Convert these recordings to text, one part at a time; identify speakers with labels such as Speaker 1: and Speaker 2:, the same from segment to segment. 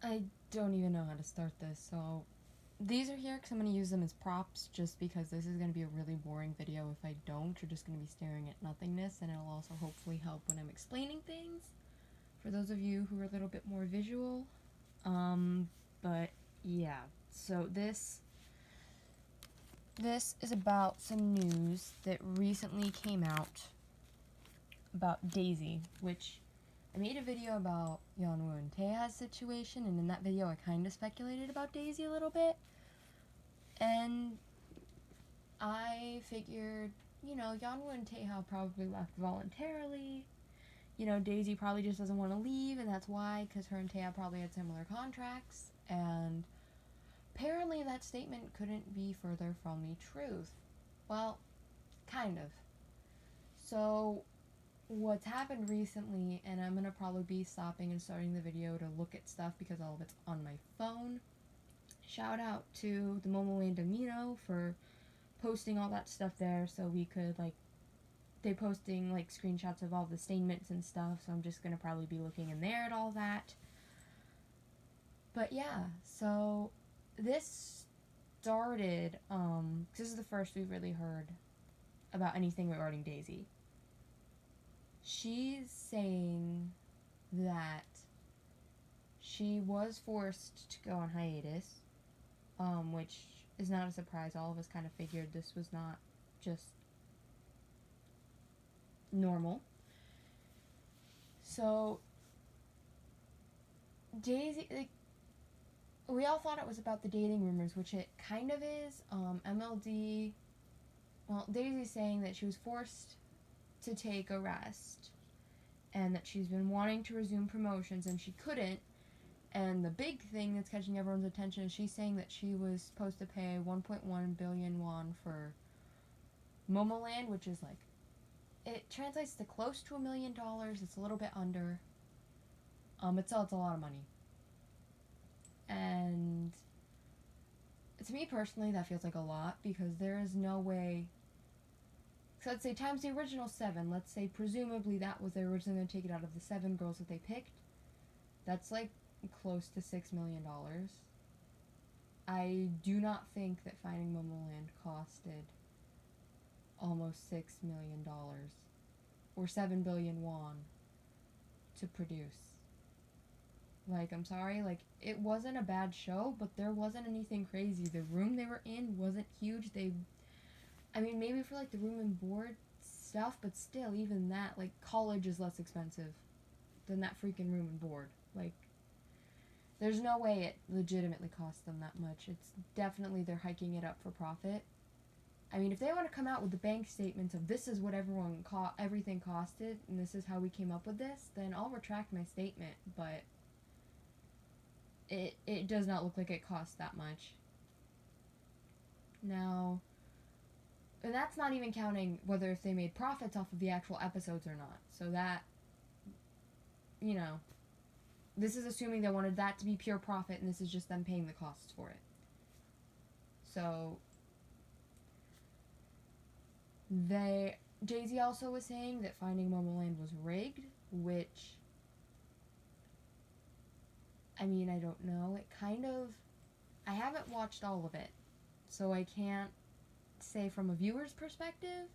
Speaker 1: I don't even know how to start this, so these are here because I'm going to use them as props just because this is going to be a really boring video. If I don't, you're just going to be staring at nothingness, and it'll also hopefully help when I'm explaining things for those of you who are a little bit more visual. But yeah, so this is about some news that recently came out about Daisy, which I made a video about Yeonwoo and Taeha's situation, and in that video I kind of speculated about Daisy a little bit. And I figured, Yeonwoo and Taeha probably left voluntarily. Daisy probably just doesn't want to leave, and that's why, because her and Taeha probably had similar contracts, and apparently that statement couldn't be further from the truth. Well, kind of. So, what's happened recently, and I'm gonna probably be stopping and starting the video to look at stuff because all of it's on my phone. Shout out to the Momoland Amino for posting all that stuff there so we could, they posting, screenshots of all the statements and stuff, so I'm just gonna probably be looking in there at all that. But yeah, so this started, this is the first we've really heard about anything regarding Daisy. She's saying that she was forced to go on hiatus, which is not a surprise. All of us kind of figured this was not just normal. So, Daisy, we all thought it was about the dating rumors, which it kind of is. MLD, Daisy's saying that she was forced to take a rest and that she's been wanting to resume promotions and she couldn't. And the big thing that's catching everyone's attention is she's saying that she was supposed to pay 1.1 billion won for Momoland, which is it translates to close to $1 million. It's a little bit under. It's a lot of money. And to me personally, that feels like a lot because there is no way. So let's say times the original 7. Let's say presumably that was they were originally going to take it out of the 7 girls that they picked. That's close to $6 million. I do not think that finding Momoland costed almost $6 million or 7 billion won to produce. I'm sorry, it wasn't a bad show, but there wasn't anything crazy. The room they were in wasn't huge. Maybe for the room and board stuff, but still, even that, college is less expensive than that freaking room and board. There's no way it legitimately cost them that much. It's definitely they're hiking it up for profit. If they want to come out with the bank statements of this is what everything costed, and this is how we came up with this, then I'll retract my statement, but it does not look like it cost that much. Now, and that's not even counting whether if they made profits off of the actual episodes or not. So that, this is assuming they wanted that to be pure profit, and this is just them paying the costs for it. So, Daisy also was saying that finding Momoland was rigged, which, I don't know. I haven't watched all of it, so I can't say from a viewer's perspective.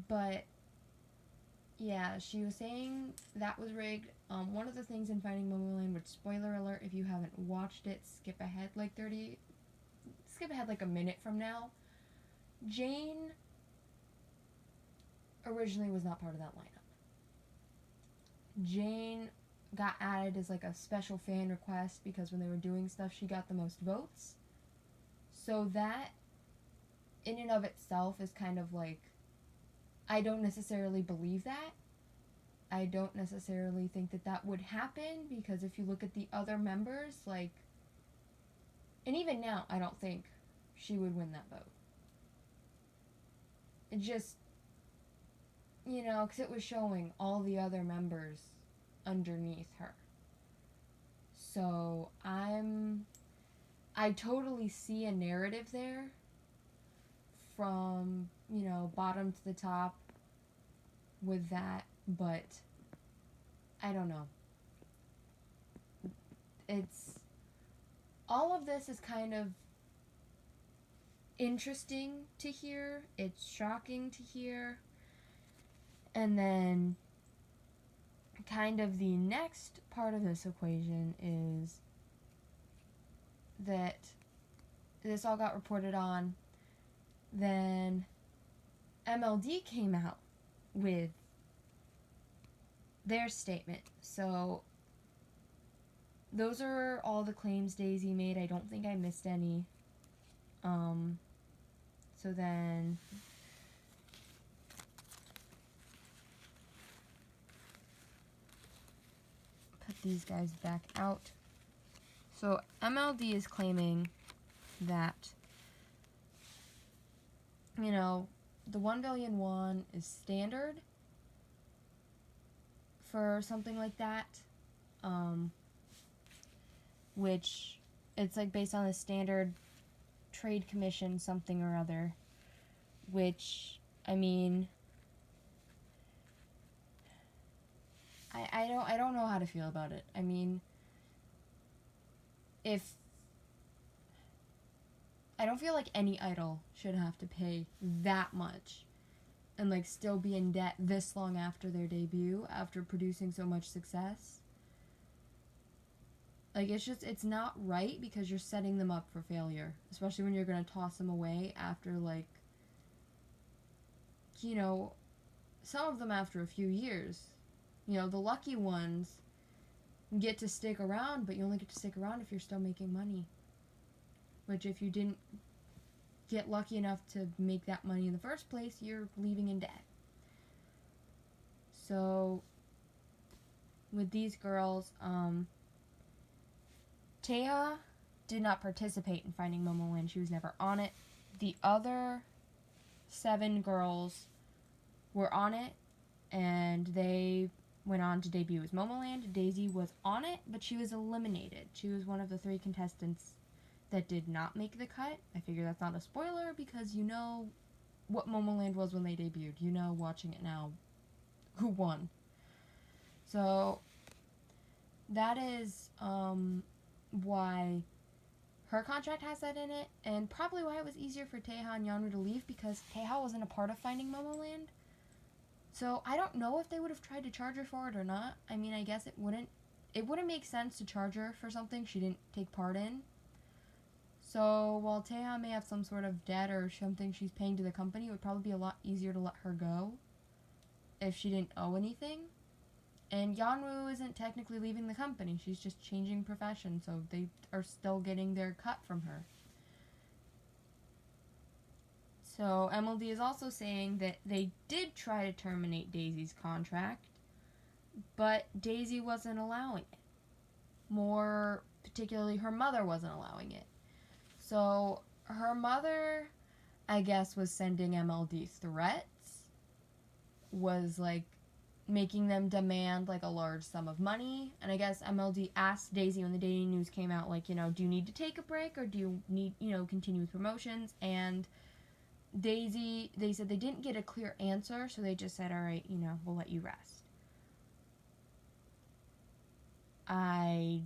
Speaker 1: But yeah, she was saying that was rigged. One of the things in Finding Momoland, which, spoiler alert, if you haven't watched it, skip ahead a minute from now. Jane originally was not part of that lineup. Jane got added as a special fan request because when they were doing stuff, she got the most votes. So that, in and of itself, is kind of I don't necessarily believe that. I don't necessarily think that would happen because if you look at the other members, and even now, I don't think she would win that vote. It just, because it was showing all the other members underneath her. So I totally see a narrative there from, bottom to the top with that, but I don't know. it's all of this is kind of interesting to hear. It's shocking to hear. And then kind of the next part of this equation is that this all got reported on. Then MLD came out with their statement. So those are all the claims Daisy made. I don't think I missed any. So then put these guys back out. So MLD is claiming that, you know, the 1 billion won is standard for something like that, which it's like based on the standard trade commission something or other, which, I mean, I don't know how to feel about it. I mean, I don't feel like any idol should have to pay that much and like still be in debt this long after their debut, after producing so much success. Like, it's not right, because you're setting them up for failure, especially when you're going to toss them away after, like, you know, some of them after a few years. You know, the lucky ones get to stick around, but you only get to stick around if you're still making money. Which, if you didn't get lucky enough to make that money in the first place, you're leaving in debt. So, with these girls, Taeha did not participate in Finding Momoland. She was never on it. The other 7 girls were on it, and they went on to debut as Momoland. Daisy was on it, but she was eliminated. She was one of the 3 contestants that did not make the cut. I figure that's not a spoiler, because you know what Momoland was when they debuted. You know, watching it now, who won. So, that is, why her contract has that in it, and probably why it was easier for Taeha and Yeonwoo to leave, because Taeha wasn't a part of Finding Momoland. So I don't know if they would have tried to charge her for it or not. I mean, I guess it wouldn't make sense to charge her for something she didn't take part in. So while Taeha may have some sort of debt or something she's paying to the company, it would probably be a lot easier to let her go if she didn't owe anything. And Yeonwoo isn't technically leaving the company. She's just changing profession, so they are still getting their cut from her. So MLD is also saying that they did try to terminate Daisy's contract, but Daisy wasn't allowing it. More particularly, her mother wasn't allowing it. So her mother, I guess, was sending MLD threats, was like making them demand like a large sum of money. And I guess MLD asked Daisy when the dating news came out, like, you know, do you need to take a break, or do you need, you know, continue with promotions? And Daisy, they said they didn't get a clear answer, so they just said, all right, you know, we'll let you rest. I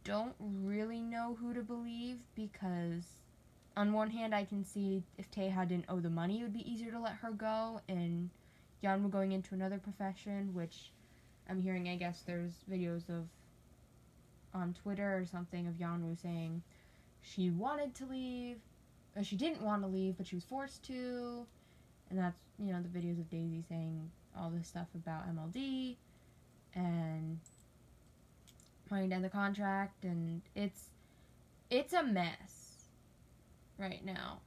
Speaker 1: don't really know who to believe, because on one hand I can see if Taeha didn't owe the money, it would be easier to let her go, and Yeonwoo going into another profession, which I'm hearing, I guess there's videos of on Twitter or something of Yeonwoo saying she wanted to leave, or she didn't want to leave, but she was forced to, and that's, you know, the videos of Daisy saying all this stuff about MLD, and wanting to end the contract, and it's a mess right now,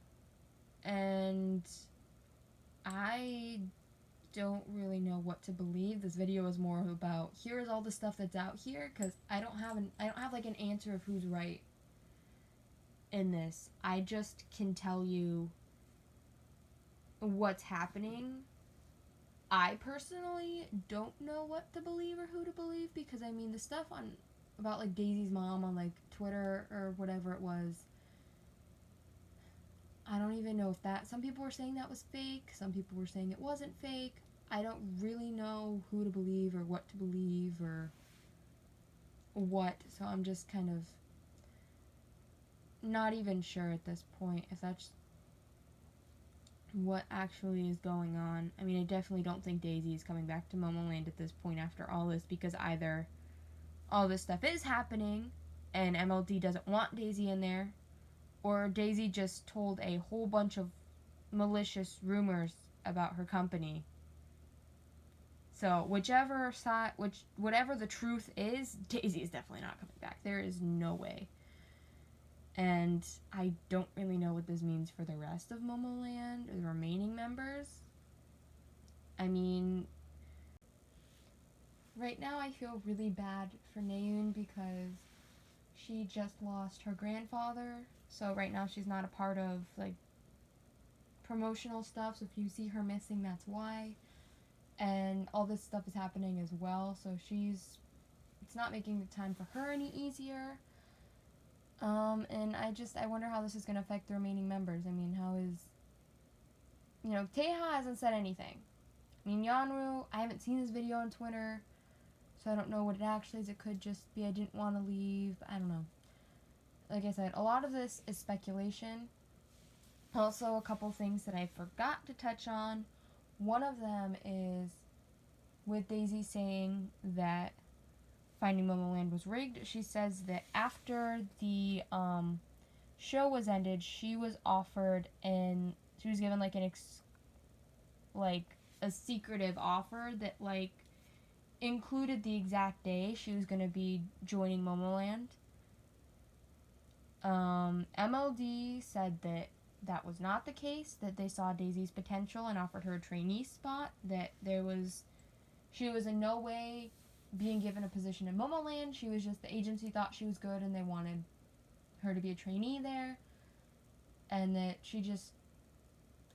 Speaker 1: and I don't really know what to believe. This video is more about, here is all the stuff that's out here, because I don't have like an answer of who's right in this. I just can tell you what's happening. I personally don't know what to believe or who to believe, because I mean, the stuff about like Daisy's mom on like Twitter or whatever it was, I don't even know if that, some people were saying that was fake, some people were saying it wasn't fake. I don't really know who to believe or what to believe, or what, so I'm just kind of not even sure at this point if that's what actually is going on. I mean, I definitely don't think Daisy is coming back to Momoland at this point after all this, because either all this stuff is happening and MLD doesn't want Daisy in there, or Daisy just told a whole bunch of malicious rumors about her company. So whatever the truth is, Daisy is definitely not coming back. There is no way. And I don't really know what this means for the rest of Momoland or the remaining members. I mean, right now I feel really bad for Naeun because she just lost her grandfather. So right now she's not a part of, like, promotional stuff. So if you see her missing, that's why. And all this stuff is happening as well. So it's not making the time for her any easier. And I wonder how this is going to affect the remaining members. I mean, Taeha hasn't said anything. I mean, Yeonwoo, I haven't seen this video on Twitter, so I don't know what it actually is. It could just be I didn't want to leave. I don't know. Like I said, a lot of this is speculation. Also, a couple things that I forgot to touch on. One of them is with Daisy saying that Finding Momoland was rigged. She says that after the show was ended, she was offered and she was given like a secretive offer that like included the exact day she was going to be joining Momoland. MLD said that was not the case, that they saw Daisy's potential and offered her a trainee spot, that she was in no way being given a position in Momoland. She was just, the agency thought she was good and they wanted her to be a trainee there, and that she just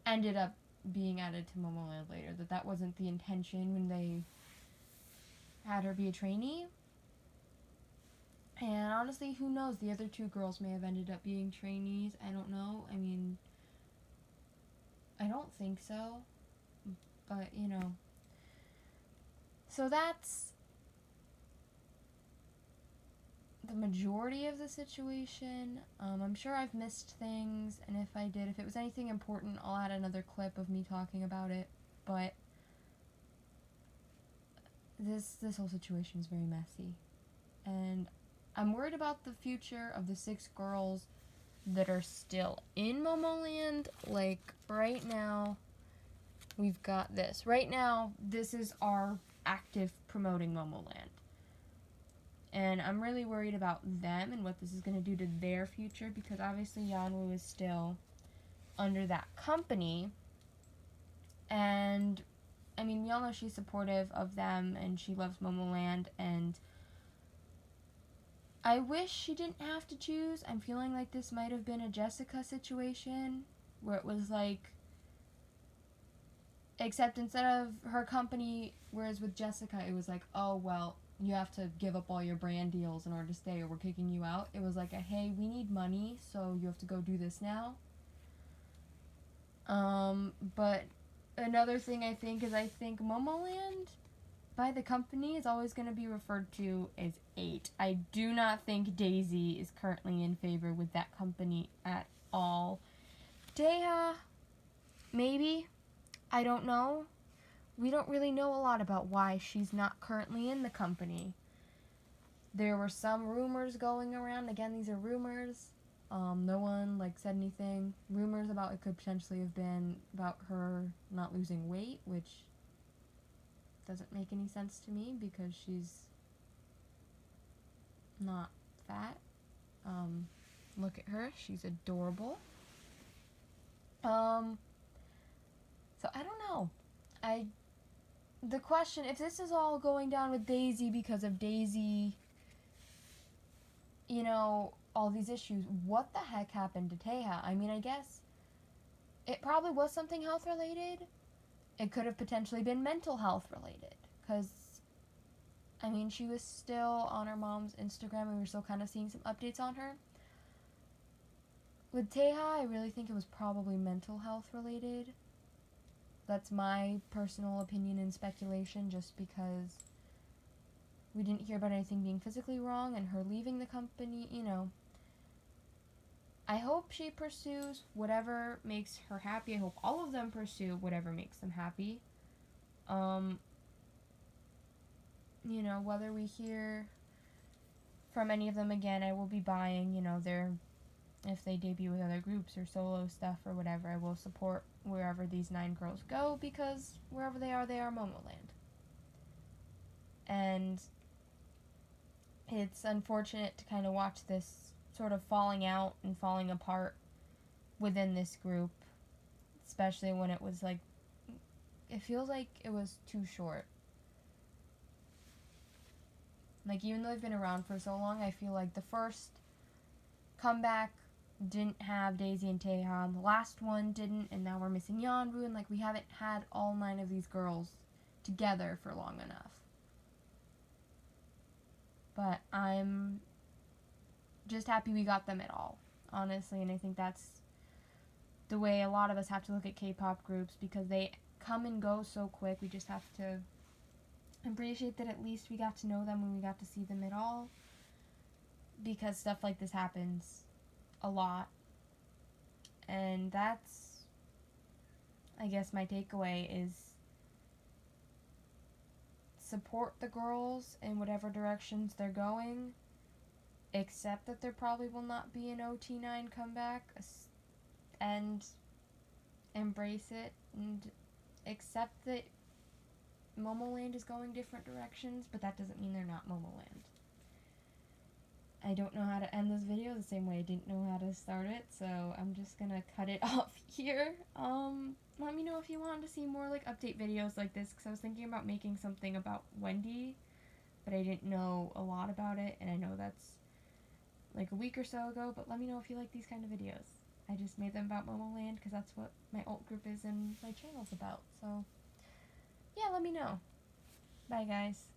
Speaker 1: ended up being added to Momoland later, that wasn't the intention when they had her be a trainee. And honestly, who knows, the other two girls may have ended up being trainees. I don't know. I mean, I don't think so, but so that's the majority of the situation. I'm sure I've missed things, and if it was anything important, I'll add another clip of me talking about it, but this whole situation is very messy, and I'm worried about the future of the 6 girls that are still in Momoland. Like, right now, we've got this. Right now, this is our active promoting Momoland. And I'm really worried about them and what this is going to do to their future, because obviously Yeonwoo is still under that company. And, I mean, we all know she's supportive of them and she loves Momoland, and I wish she didn't have to choose. I'm feeling like this might have been a Jessica situation, where it was like, except instead of her company, whereas with Jessica, it was like, oh, well, you have to give up all your brand deals in order to stay or we're kicking you out. It was like hey, we need money, so you have to go do this now. But another thing I think Momoland by the company is always going to be referred to as 8. I do not think Daisy is currently in favor with that company at all. Taeha, maybe. I don't know. We don't really know a lot about why she's not currently in the company. There were some rumors going around. Again, these are rumors. No one said anything. Rumors about it could potentially have been about her not losing weight, which doesn't make any sense to me because she's not fat. Look at her. She's adorable. So I don't know. The question, if this is all going down with Daisy because of Daisy, all these issues, what the heck happened to Taeha? I mean, I guess it probably was something health related. It could have potentially been mental health related, because, I mean, she was still on her mom's Instagram and we were still kind of seeing some updates on her. With Taeha, I really think it was probably mental health related. That's my personal opinion and speculation, just because we didn't hear about anything being physically wrong and her leaving the company, you know. I hope she pursues whatever makes her happy. I hope all of them pursue whatever makes them happy. You know, whether we hear from any of them again, I will be buying, you know, if they debut with other groups or solo stuff or whatever, I will support wherever these 9 girls go, because wherever they are Momoland. And it's unfortunate to kind of watch this sort of falling out and falling apart within this group, especially when it was like, it feels like it was too short. Like, even though they've been around for so long, I feel like the first comeback didn't have Daisy and Taehan, the last one didn't, and now we're missing Yeonwoo, and like, we haven't had all 9 of these girls together for long enough. But I'm just happy we got them at all, honestly, and I think that's the way a lot of us have to look at K-pop groups, because they come and go so quick. We just have to appreciate that at least we got to know them when we got to see them at all, because stuff like this happens a lot. And that's, I guess, my takeaway is support the girls in whatever directions they're going, accept that there probably will not be an OT9 comeback, and embrace it, and accept that Momoland is going different directions, but that doesn't mean they're not Momoland. I don't know how to end this video the same way I didn't know how to start it, so I'm just gonna cut it off here. Let me know if you want to see more, like, update videos like this, because I was thinking about making something about Wendy, but I didn't know a lot about it, and I know that's, like, a week or so ago, but let me know if you like these kind of videos. I just made them about Momoland, because that's what my alt group is and my channel's about, so yeah, let me know. Bye, guys.